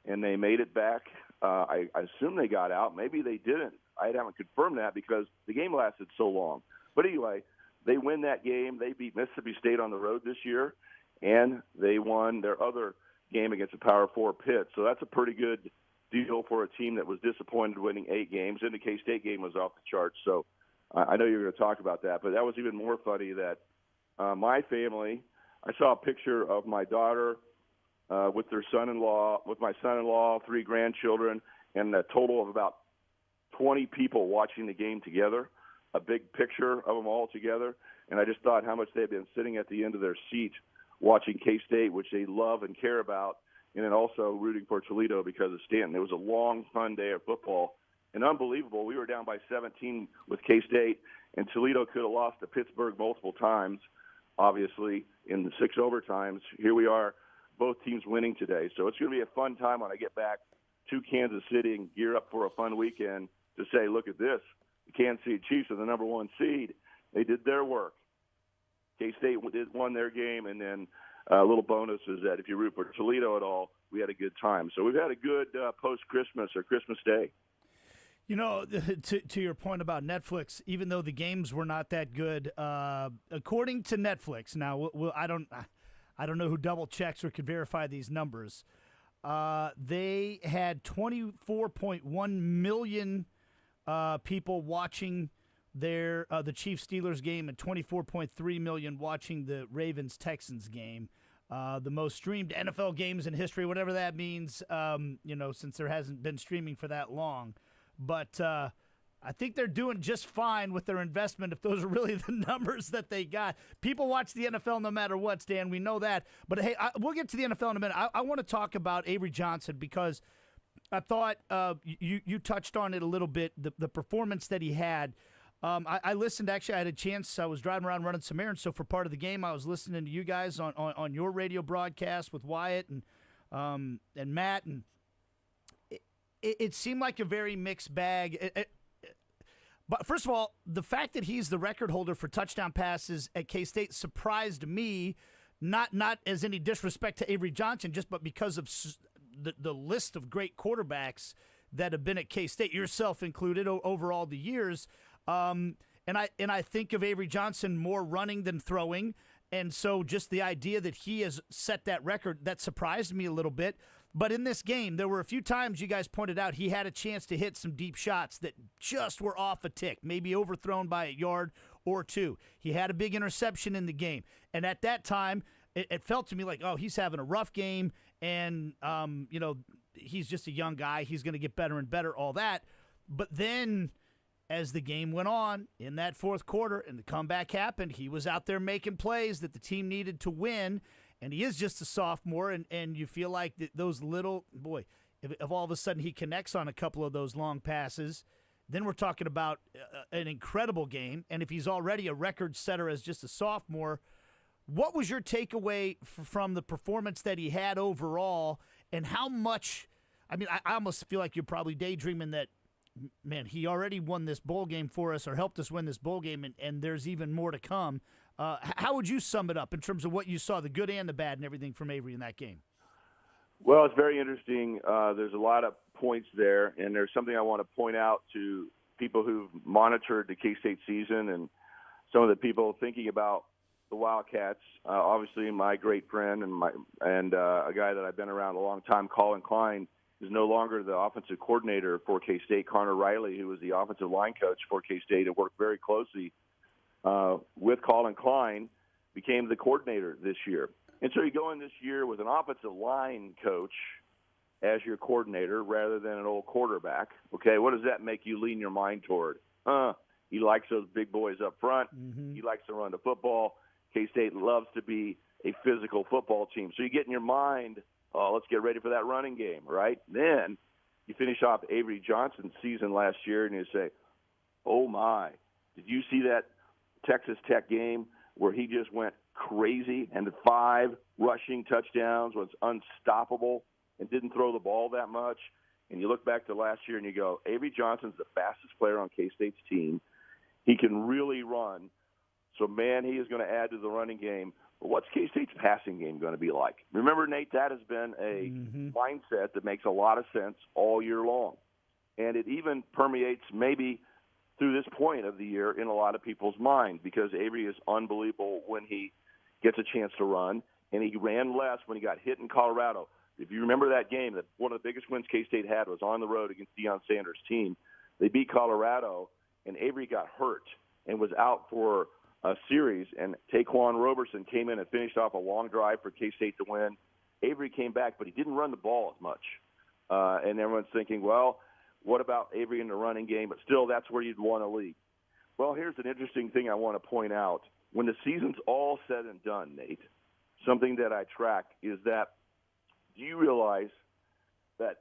and they made it back. I assume they got out. Maybe they didn't. I haven't confirmed that because the game lasted so long. But anyway, they win that game. They beat Mississippi State on the road this year, and they won their other game against the Power 4 Pitt. So that's a pretty good deal for a team that was disappointed winning 8 games. And the K-State game was off the charts. So I know you're going to talk about that. But that was even more funny that my family – I saw a picture of my daughter with their son-in-law, with my son-in-law, 3 grandchildren, and a total of about 20 people watching the game together, a big picture of them all together. And I just thought how much they've been sitting at the end of their seat watching K-State, which they love and care about, and then also rooting for Toledo because of Stanton. It was a long, fun day of football and unbelievable. We were down by 17 with K-State, and Toledo could have lost to Pittsburgh multiple times, obviously, in the 6 overtimes. Here we are, both teams winning today. So it's going to be a fun time when I get back to Kansas City and gear up for a fun weekend to say, look at this. The Kansas City Chiefs are the number 1 seed. They did their work. K-State won their game, and then a little bonus is that if you root for Toledo at all, we had a good time. So we've had a good post-Christmas or Christmas Day. To your point about Netflix, even though the games were not that good, according to Netflix, now I don't know who double checks or could verify these numbers. They had 24.1 million people watching the Chiefs-Steelers game and 24.3 million watching the Ravens-Texans game. The most streamed NFL games in history, whatever that means, since there hasn't been streaming for that long. But I think they're doing just fine with their investment if those are really the numbers that they got. People watch the NFL no matter what, Stan. We know that. But, hey, we'll get to the NFL in a minute. I want to talk about Avery Johnson because I thought you touched on it a little bit, the performance that he had. I listened. Actually, I had a chance. I was driving around running some errands, so for part of the game I was listening to you guys on your radio broadcast with Wyatt and Matt, and it seemed like a very mixed bag. But first of all, the fact that he's the record holder for touchdown passes at K-State surprised me, not as any disrespect to Avery Johnson, but because of the list of great quarterbacks that have been at K-State, yourself included, over all the years. And I think of Avery Johnson more running than throwing, and so just the idea that he has set that record, that surprised me a little bit. But in this game, there were a few times you guys pointed out he had a chance to hit some deep shots that just were off a tick, maybe overthrown by a yard or two. He had a big interception in the game. And at that time, it felt to me like, oh, he's having a rough game, and, he's just a young guy. He's going to get better and better, all that. But then as the game went on in that fourth quarter and the comeback happened, he was out there making plays that the team needed to win, and he is just a sophomore, and you feel like those little – boy, if all of a sudden he connects on a couple of those long passes, then we're talking about an incredible game. And if he's already a record setter as just a sophomore, what was your takeaway from the performance that he had overall, and how much – I mean, I almost feel like you're probably daydreaming that, man, he already won this bowl game for us or helped us win this bowl game, and there's even more to come. How would you sum it up in terms of what you saw, the good and the bad and everything from Avery in that game? Well, it's very interesting. There's a lot of points there, and there's something I want to point out to people who've monitored the K-State season and some of the people thinking about the Wildcats. Obviously, my great friend and a guy that I've been around a long time, Colin Klein, is no longer the offensive coordinator for K-State. Connor Riley, who was the offensive line coach for K-State and worked very closely with Colin Klein, became the coordinator this year. And so you go in this year with an offensive line coach as your coordinator rather than an old quarterback. Okay, what does that make you lean your mind toward? He likes those big boys up front. Mm-hmm. He likes to run the football. K-State loves to be a physical football team. So you get in your mind, let's get ready for that running game, right? Then you finish off Avery Johnson's season last year, and you say, oh, my, did you see that Texas Tech game where he just went crazy and 5 rushing touchdowns, was unstoppable, and didn't throw the ball that much? And you look back to last year and you go, Avery Johnson's the fastest player on K-State's team. He can really run. So, man, he is going to add to the running game. But what's K-State's passing game going to be like? Remember, Nate, that has been a mindset that makes a lot of sense all year long. And it even permeates maybe through this point of the year in a lot of people's mind, because Avery is unbelievable when he gets a chance to run, and he ran less when he got hit in Colorado. If you remember that game, that one of the biggest wins K-State had was on the road against Deion Sanders' team. They beat Colorado, and Avery got hurt and was out for a series, and Taquan Roberson came in and finished off a long drive for K-State to win. Avery came back, but he didn't run the ball as much. And everyone's thinking, well, what about Avery in the running game? But still, that's where you'd want to lead. Well, here's an interesting thing I want to point out. When the season's all said and done, Nate, something that I track is that, do you realize that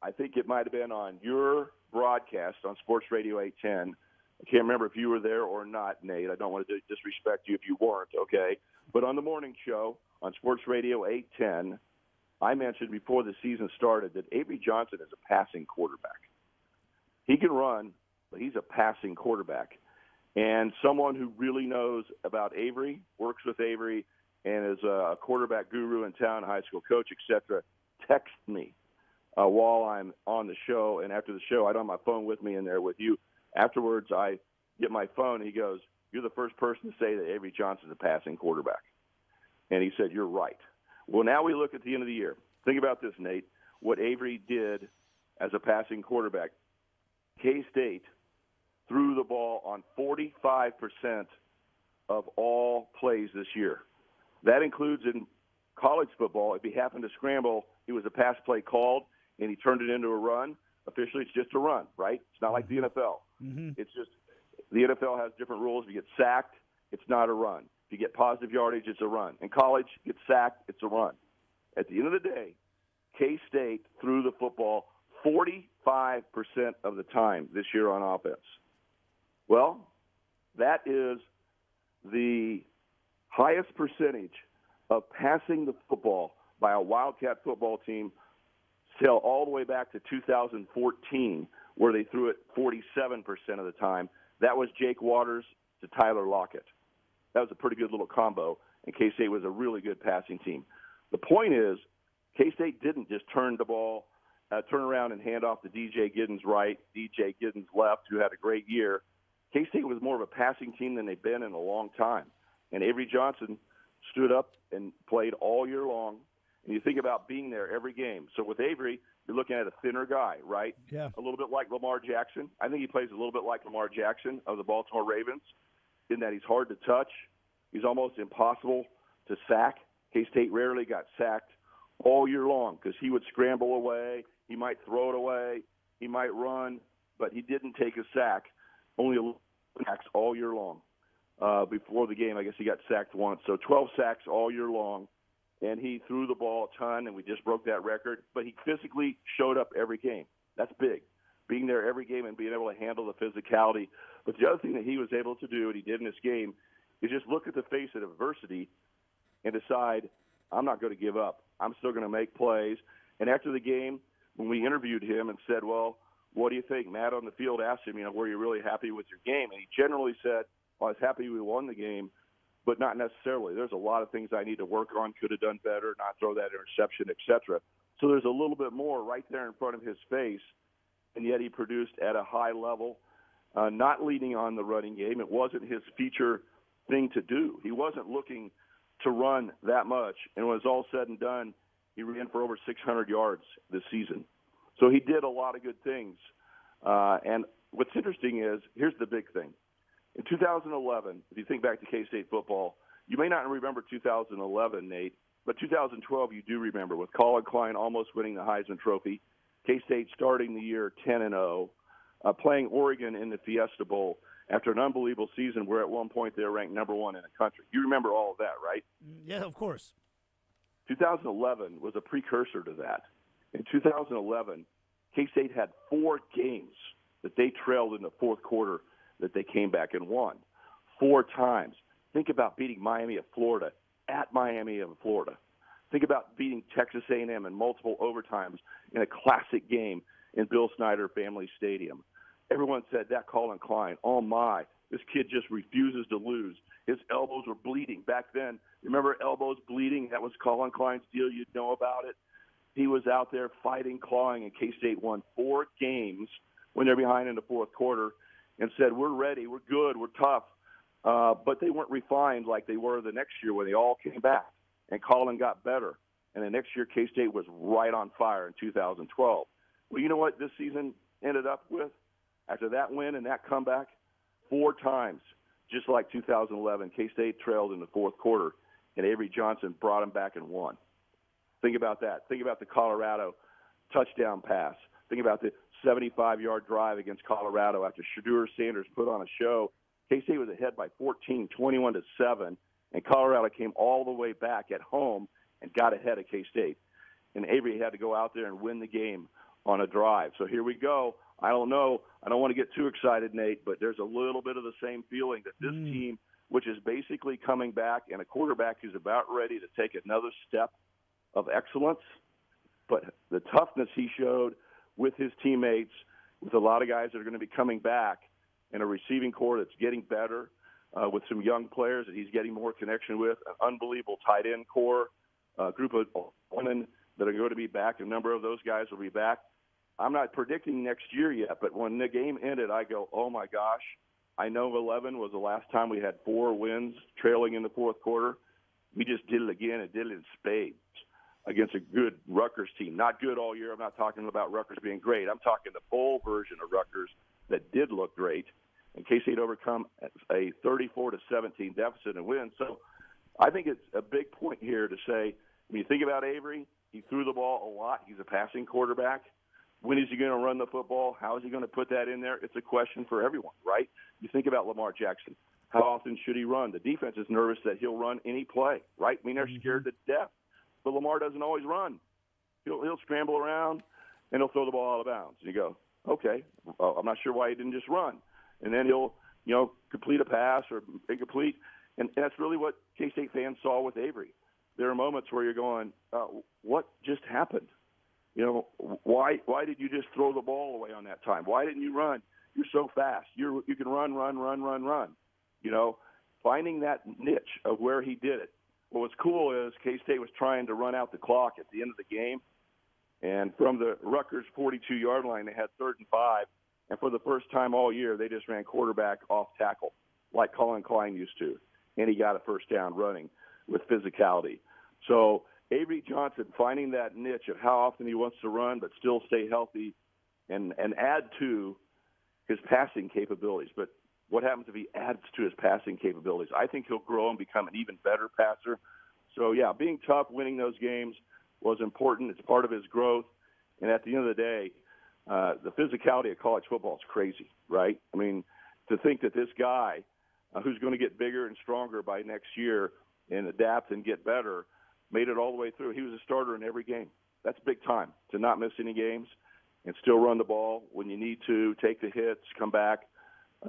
I think it might have been on your broadcast on Sports Radio 810. I can't remember if you were there or not, Nate. I don't want to disrespect you if you weren't, okay? But on the morning show on Sports Radio 810, I mentioned before the season started that Avery Johnson is a passing quarterback. He can run, but he's a passing quarterback. And someone who really knows about Avery, works with Avery, and is a quarterback guru in town, high school coach, etc., text me while I'm on the show. And after the show, I don't have my phone with me in there with you. Afterwards, I get my phone, and he goes, you're the first person to say that Avery Johnson's a passing quarterback. And he said, you're right. Well, now we look at the end of the year. Think about this, Nate, what Avery did as a passing quarterback. K-State threw the ball on 45% of all plays this year. That includes in college football. If he happened to scramble, it was a pass play called, and he turned it into a run. Officially, it's just a run, right? It's not like the NFL. Mm-hmm. It's just the NFL has different rules. If you get sacked, it's not a run. If you get positive yardage, it's a run. In college, you get sacked, it's a run. At the end of the day, K-State threw the football 45% of the time this year on offense. Well, that is the highest percentage of passing the football by a Wildcat football team till all the way back to 2014, where they threw it 47% of the time. That was Jake Waters to Tyler Lockett. That was a pretty good little combo, and K-State was a really good passing team. The point is, K-State didn't just turn around and hand off to DJ Giddens right, DJ Giddens left, who had a great year. K-State was more of a passing team than they've been in a long time. And Avery Johnson stood up and played all year long And you think about being there every game. So with Avery, you're looking at a thinner guy, right? Yeah. A little bit like Lamar Jackson. I think he plays a little bit like Lamar Jackson of the Baltimore Ravens in that he's hard to touch. He's almost impossible to sack. K-State rarely got sacked all year long because he would scramble away. He might throw it away. He might run, but he didn't take a sack. Only 11 sacks all year long. Before the game, I guess he got sacked once. So 12 sacks all year long. And he threw the ball a ton, and we just broke that record. But he physically showed up every game. That's big, being there every game and being able to handle the physicality. But the other thing that he was able to do, and he did in this game, is just look at the face of adversity and decide, I'm not going to give up. I'm still going to make plays. And after the game, when we interviewed him and said, well, what do you think? Matt on the field asked him, were you really happy with your game? And he generally said, well, I was happy we won the game, but not necessarily. There's a lot of things I need to work on, could have done better, not throw that interception, et cetera. So there's a little bit more right there in front of his face, and yet he produced at a high level, not leaning on the running game. It wasn't his feature thing to do. He wasn't looking to run that much, and when it was all said and done, he ran for over 600 yards this season. So he did a lot of good things. And what's interesting is, here's the big thing. In 2011, if you think back to K-State football, you may not remember 2011, Nate, but 2012 you do remember, with Colin Klein almost winning the Heisman Trophy, K-State starting the year 10-0, playing Oregon in the Fiesta Bowl after an unbelievable season where at one point they were ranked number 1 in the country. You remember all of that, right? Yeah, of course. 2011 was a precursor to that. In 2011, K-State had 4 games that they trailed in the fourth quarter that they came back and won 4 times. Think about beating Miami of Florida at Miami of Florida. Think about beating Texas A&M in multiple overtimes in a classic game in Bill Snyder Family Stadium. Everyone said that Colin Klein, oh my, this kid just refuses to lose. His elbows were bleeding. Back then, remember elbows bleeding? That was Colin Klein's deal. You'd know about it. He was out there fighting, clawing, and K-State won 4 games when they're behind in the fourth quarter and said, we're ready, we're good, we're tough. But they weren't refined like they were the next year when they all came back, and Colin got better. And the next year, K-State was right on fire in 2012. Well, you know what this season ended up with? After that win and that comeback, 4 times, just like 2011, K-State trailed in the fourth quarter, and Avery Johnson brought him back and won. Think about that. Think about the Colorado touchdown pass. Think about the 75-yard drive against Colorado after Shadur Sanders put on a show. K-State was ahead by 14, 21-7, and Colorado came all the way back at home and got ahead of K-State. And Avery had to go out there and win the game on a drive. So here we go. I don't know. I don't want to get too excited, Nate, but there's a little bit of the same feeling that this team, which is basically coming back, and a quarterback who's about ready to take another step of excellence, but the toughness he showed with his teammates, with a lot of guys that are going to be coming back, and a receiving core that's getting better, with some young players that he's getting more connection with, an unbelievable tight end core, a group of women that are going to be back. A number of those guys will be back. I'm not predicting next year yet, but when the game ended, I go, oh, my gosh, I know 11 was the last time we had 4 wins trailing in the fourth quarter. We just did it again and did it in spades against a good Rutgers team. Not good all year. I'm not talking about Rutgers being great. I'm talking the bowl version of Rutgers that did look great. And K-State overcome a 34-17 deficit and win. So I think it's a big point here to say, when you think about Avery, he threw the ball a lot. He's a passing quarterback. When is he going to run the football? How is he going to put that in there? It's a question for everyone, right? You think about Lamar Jackson. How often should he run? The defense is nervous that he'll run any play, right? I mean, they're scared to death. But Lamar doesn't always run. He'll scramble around, and he'll throw the ball out of bounds. And you go, okay, well, I'm not sure why he didn't just run. And then he'll, complete a pass or incomplete. And that's really what K-State fans saw with Avery. There are moments where you're going, what just happened? Why did you just throw the ball away on that time? Why didn't you run? You're so fast. You can run. Finding that niche of where he did it. What was cool is K-State was trying to run out the clock at the end of the game. And from the Rutgers 42-yard line, they had 3rd and 5. And for the first time all year, they just ran quarterback off tackle like Colin Klein used to. And he got a first down running with physicality. So Avery Johnson finding that niche of how often he wants to run but still stay healthy and add to his passing capabilities. But what happens if he adds to his passing capabilities? I think he'll grow and become an even better passer. So, yeah, being tough, winning those games was important. It's part of his growth. And at the end of the day, the physicality of college football is crazy, right? I mean, to think that this guy who's going to get bigger and stronger by next year and adapt and get better made it all the way through. He was a starter in every game. That's big time, to not miss any games and still run the ball when you need to, take the hits, come back.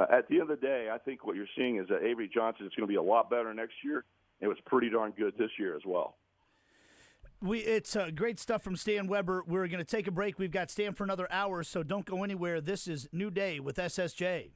At the end of the day, I think what you're seeing is that Avery Johnson is going to be a lot better next year. It was pretty darn good this year as well. It's great stuff from Stan Weber. We're going to take a break. We've got Stan for another hour, so don't go anywhere. This is New Day with SSJ.